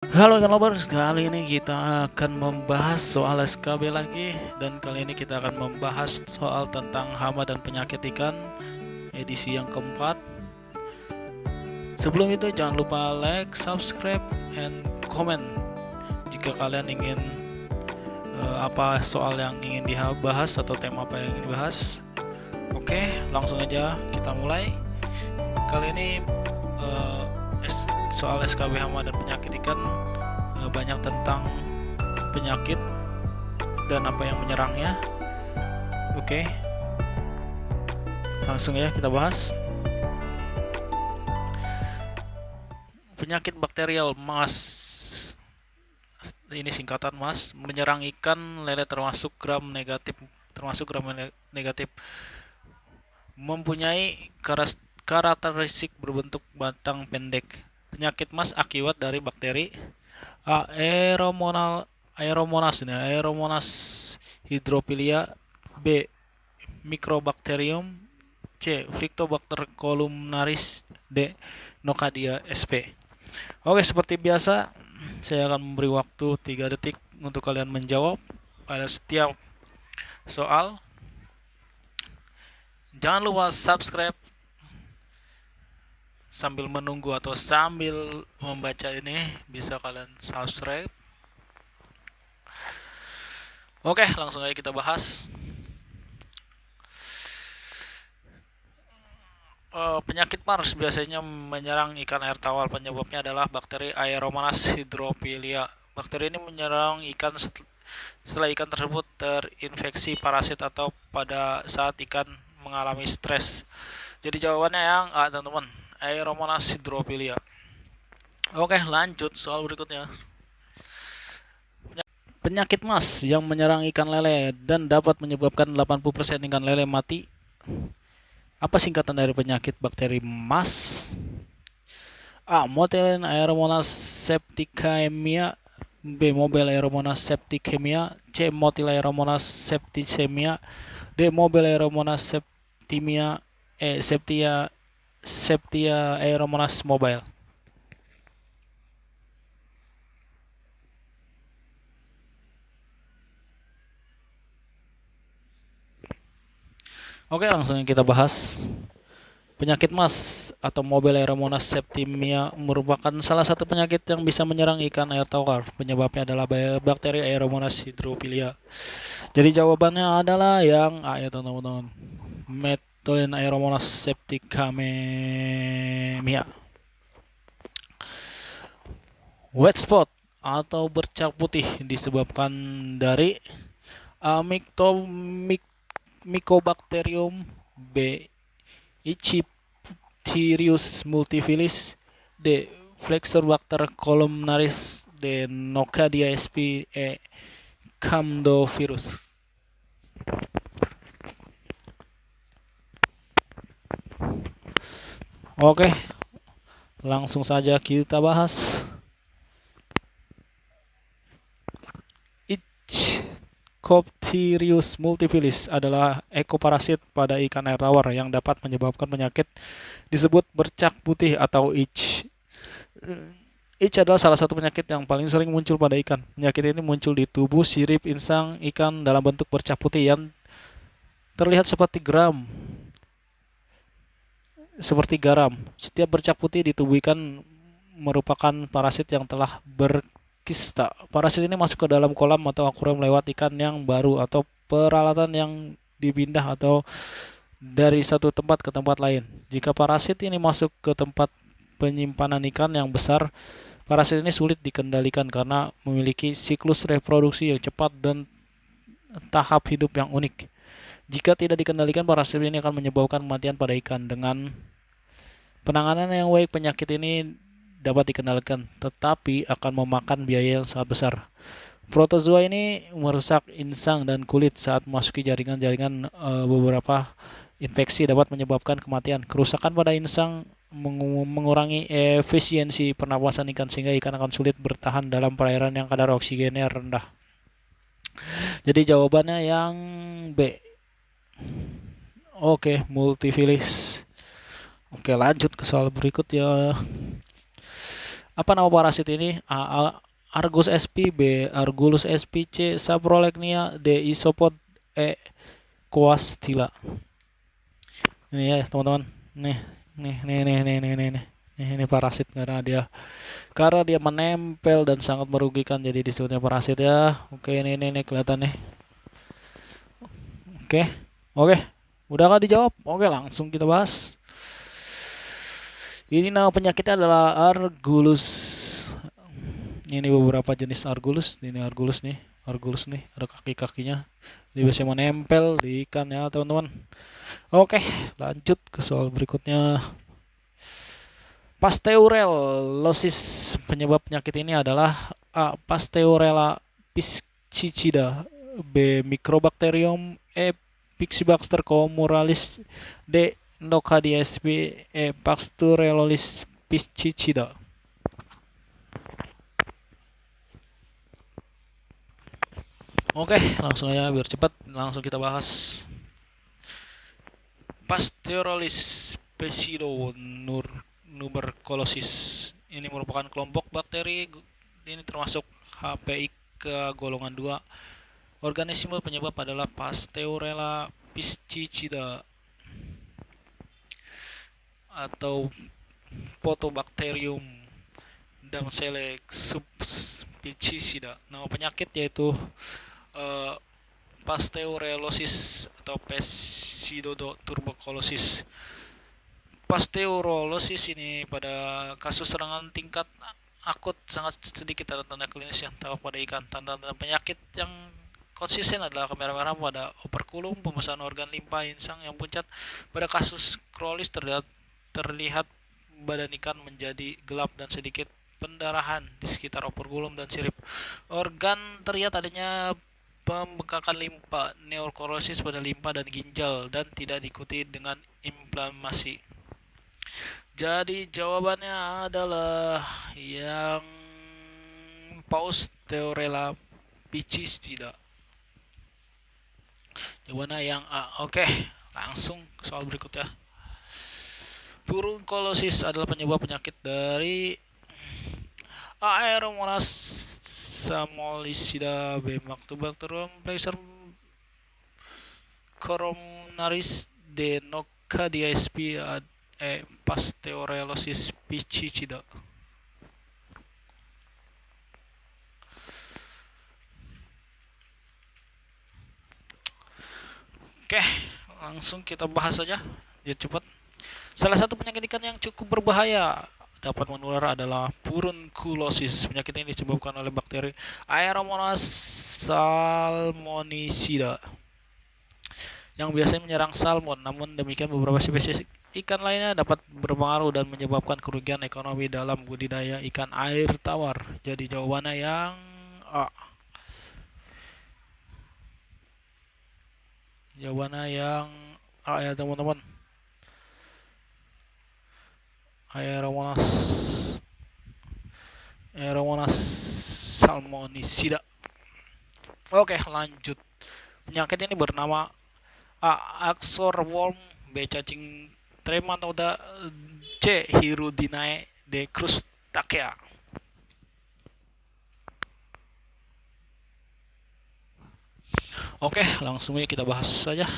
Halo ikan lovers, kali ini kita akan membahas soal SKB lagi. Dan kali ini kita akan membahas soal tentang hama dan penyakit ikan edisi yang keempat. Sebelum itu jangan lupa like, subscribe, and comment jika kalian ingin apa soal yang ingin dibahas atau tema apa yang ingin dibahas. Oke, langsung aja kita mulai. Kali ini soal SKB hama dan penyakit ikan banyak tentang penyakit dan apa yang menyerangnya. Oke, langsung ya kita bahas. Penyakit bakterial MAS, ini singkatan MAS, menyerang ikan lele termasuk gram negatif, mempunyai karakteristik berbentuk batang pendek. Penyakit MAS akibat dari bakteri Aeromonas hydrophilia, B. Microbacterium, C. Phyctobacter columnaris, D. Nocadia sp. Oke, seperti biasa saya akan memberi waktu 3 detik untuk kalian menjawab pada setiap soal. Jangan lupa subscribe sambil menunggu atau sambil membaca ini, bisa kalian subscribe. Oke, langsung aja kita bahas. Penyakit MARS biasanya menyerang ikan air tawar. Penyebabnya adalah bakteri Aeromonas hydrophilia. Bakteri ini menyerang ikan setelah ikan tersebut terinfeksi parasit atau pada saat ikan mengalami stres. Jadi jawabannya yang A, teman-teman, Aeromonas hydrophilia. Oke, lanjut soal berikutnya. Penyakit MAS yang menyerang ikan lele dan dapat menyebabkan 80% ikan lele mati. Apa singkatan dari penyakit bakteri MAS? A. Motilin Aeromonas septicemia, B. Mobile Aeromonas septicemia, C. Motil Aeromonas septicemia, D. Mobile Aeromonas septimia, Septia Aeromonas mobile. Oke, langsung kita bahas. Penyakit MAS atau Mobile Aeromonas septimia merupakan salah satu penyakit yang bisa menyerang ikan air tawar. Penyebabnya adalah bakteri Aeromonas hydrophilia. Jadi jawabannya adalah yang A ya teman-teman. Metolin Aeromonas septicemia. Wet spot atau bercak putih disebabkan dari A. Mycobacterium, B. Ichthyrus multifilis, D. Flexobacter columnaris, D. Nocadia sp, E. Camdovirus. Oke, langsung saja kita bahas. Ichthyrus multifilis adalah ekoparasit pada ikan air tawar yang dapat menyebabkan penyakit disebut bercak putih atau itch. Itch adalah salah satu penyakit yang paling sering muncul pada ikan. Penyakit ini muncul di tubuh sirip insang ikan dalam bentuk bercak putih yang terlihat seperti garam. Setiap bercak putih di tubuh ikan merupakan parasit yang telah berkista. Parasit ini masuk ke dalam kolam atau akuarium lewat ikan yang baru atau peralatan yang dipindah atau dari satu tempat ke tempat lain. Jika parasit ini masuk ke tempat penyimpanan ikan yang besar, parasit ini sulit dikendalikan karena memiliki siklus reproduksi yang cepat dan tahap hidup yang unik. Jika tidak dikendalikan, parasit ini akan menyebabkan kematian pada ikan. Dengan penanganan yang baik, penyakit ini dapat dikendalikan, tetapi akan memakan biaya yang sangat besar. Protozoa ini merusak insang dan kulit saat memasuki jaringan-jaringan. Beberapa infeksi dapat menyebabkan kematian. Kerusakan pada insang mengurangi efisiensi pernapasan ikan sehingga ikan akan sulit bertahan dalam perairan yang kadar oksigennya rendah. Jadi jawabannya yang B. Oke, multifilis. Oke, lanjut ke soal berikutnya. Apa nama parasit ini? A. Argus sp, B. Argulus sp, C. Saprolegnia, D. Isopod, E. Coastilla. Ini ya teman-teman. Nih, ini parasit karena dia menempel dan sangat merugikan, jadi disebutnya parasit ya. Oke, ini kelihatan nih. Oke, udah gak dijawab? Oke, langsung kita bahas. Ini nama penyakitnya adalah Argulus. Ini beberapa jenis Argulus. Ini Argulus nih, ada kaki-kakinya. Ini biasanya menempel di ikan ya teman-teman. Oke, lanjut ke soal berikutnya. Pasteurellosis, penyebab penyakit ini adalah A. Pasteurella piscicida, B. Microbacterium, E. Pixiobacter comoralis, D. Nocardia sp, E. Pasteurellosis piscicida. Oke, langsung aja biar cepat, langsung kita bahas. Pasteurellosis pseudotuberculosis ini merupakan kelompok bakteri, ini termasuk HPI ke golongan 2. Organisme penyebab adalah Pasteurella piscicida atau Photobacterium damsele subspecies. Nama penyakit yaitu pasteurellosis atau pseudotuberculosis. Pasteurellosis ini pada kasus serangan tingkat akut sangat sedikit tanda-tanda klinis yang tampak pada ikan. Tanda-tanda penyakit yang konsisten adalah kemerah-merahan pada operkulum, pembesaran organ limpa, insang yang pucat. Pada kasus kronis terlihat badan ikan menjadi gelap dan sedikit pendarahan di sekitar operkulum dan sirip. Organ terlihat adanya pembengkakan limpa, neokrosis pada limpa dan ginjal, dan tidak diikuti dengan inflamasi. Jadi jawabannya adalah yang Pasteurella piscicida. Jawabannya yang A. Oke, langsung soal berikutnya. Purunkolosis adalah penyebab penyakit dari Aeromonas samolicida, B. Mactobacterium plexer coronaris, D. Nocardia sp, E. Pasteurellosis piscicida. Oke, langsung kita bahas saja biar cepat. Salah satu penyakit ikan yang cukup berbahaya dapat menular adalah purunkulosis. Penyakit ini disebabkan oleh bakteri Aeromonas salmonicida yang biasanya menyerang salmon. Namun demikian beberapa spesies ikan lainnya dapat berpengaruh dan menyebabkan kerugian ekonomi dalam budidaya ikan air tawar. Jadi jawabannya yang A. Jawabannya yang A ya teman-teman. Aeromonas salmonicida. Oke, lanjut. Penyakit ini bernama A. Axorworm, B. Cacing trematoda, C. Hirudinae, D. Crustacea. Oke, langsung aja kita bahas saja.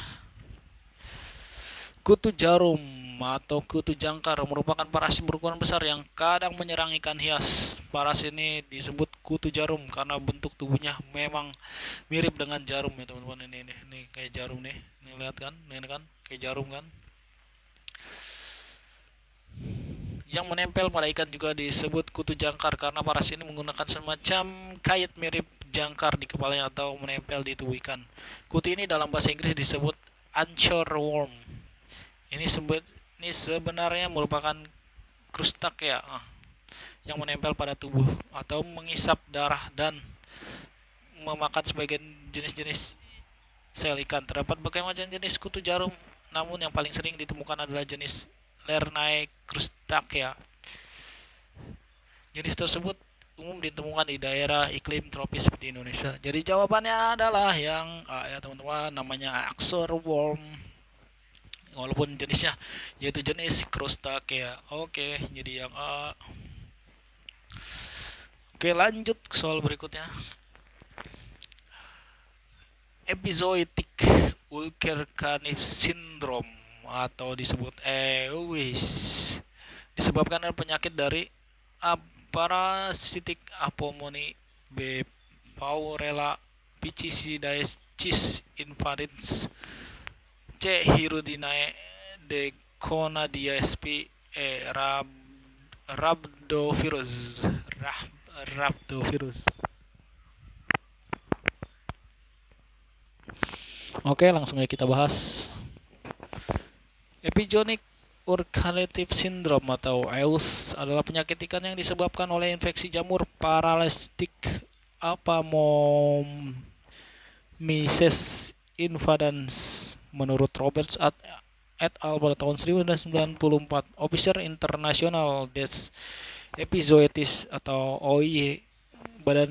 Kutu jarum atau kutu jangkar merupakan parasit berukuran besar yang kadang menyerang ikan hias. Parasit ini disebut kutu jarum karena bentuk tubuhnya memang mirip dengan jarum ya teman-teman. Ini kayak jarum nih. Ini lihat kan? Ini kan kayak jarum kan? Yang menempel pada ikan juga disebut kutu jangkar karena parasit ini menggunakan semacam kait mirip jangkar di kepalanya atau menempel di tubuh ikan. Kutu ini dalam bahasa Inggris disebut anchorworm. Ini sebenarnya merupakan crustacea yang menempel pada tubuh atau mengisap darah dan memakan sebagian jenis-jenis sel ikan. Terdapat berbagai macam jenis kutu jarum, namun yang paling sering ditemukan adalah jenis Lernae crustacea. Jenis tersebut umum ditemukan di daerah iklim tropis seperti Indonesia. Jadi jawabannya adalah yang A ya teman-teman, namanya Axorworm. Walaupun jenisnya yaitu jenis crustacea. Oke, jadi yang A. Oke, lanjut ke soal berikutnya. Episodic Ulcer Caniff Syndrome atau disebut EUWIS disebabkan oleh penyakit dari parasitic apomoni B. Paurella Piccidiasis infanis C. Hirudinae D. Conadia sp Rhabdovirus. Rhabdovirus. Oke, langsung aja kita bahas. Epigonic urcalative syndrome atau EUS adalah penyakit ikan yang disebabkan oleh infeksi jamur parasitik Apomyces invadans. Menurut Roberts et al. Pada tahun 1994, Officer International des Epizootis atau OIE, Badan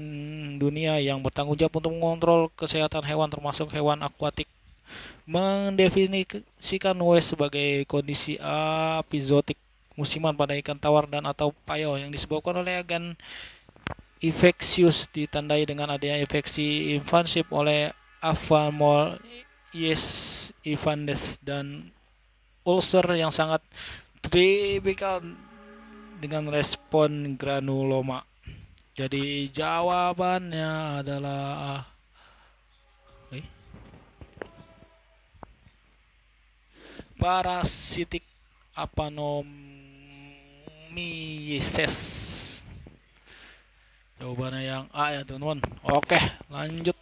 Dunia yang bertanggung jawab untuk mengontrol kesehatan hewan termasuk hewan akuatik, mendefinisikan WES sebagai kondisi epizootik musiman pada ikan tawar dan atau payo yang disebabkan oleh agen infeksius, ditandai dengan adanya infeksi invasif oleh Aphamoyes invadens dan ulcer yang sangat tipikal dengan respon granuloma. Jadi jawabannya adalah parasitic Aphanomyces. Jawabannya yang A ya teman-teman. Oke, lanjut.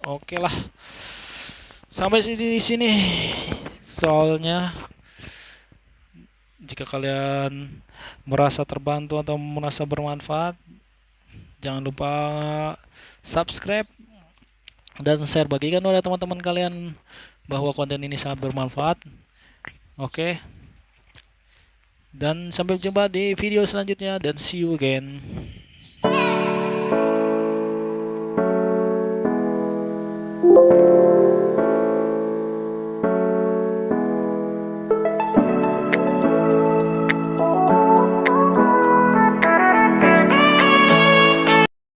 Oke lah. Sampai di sini soalnya. Jika kalian merasa terbantu atau merasa bermanfaat, jangan lupa subscribe dan share, bagikan oleh teman-teman kalian bahwa konten ini sangat bermanfaat. Oke. Dan sampai jumpa di video selanjutnya dan see you again.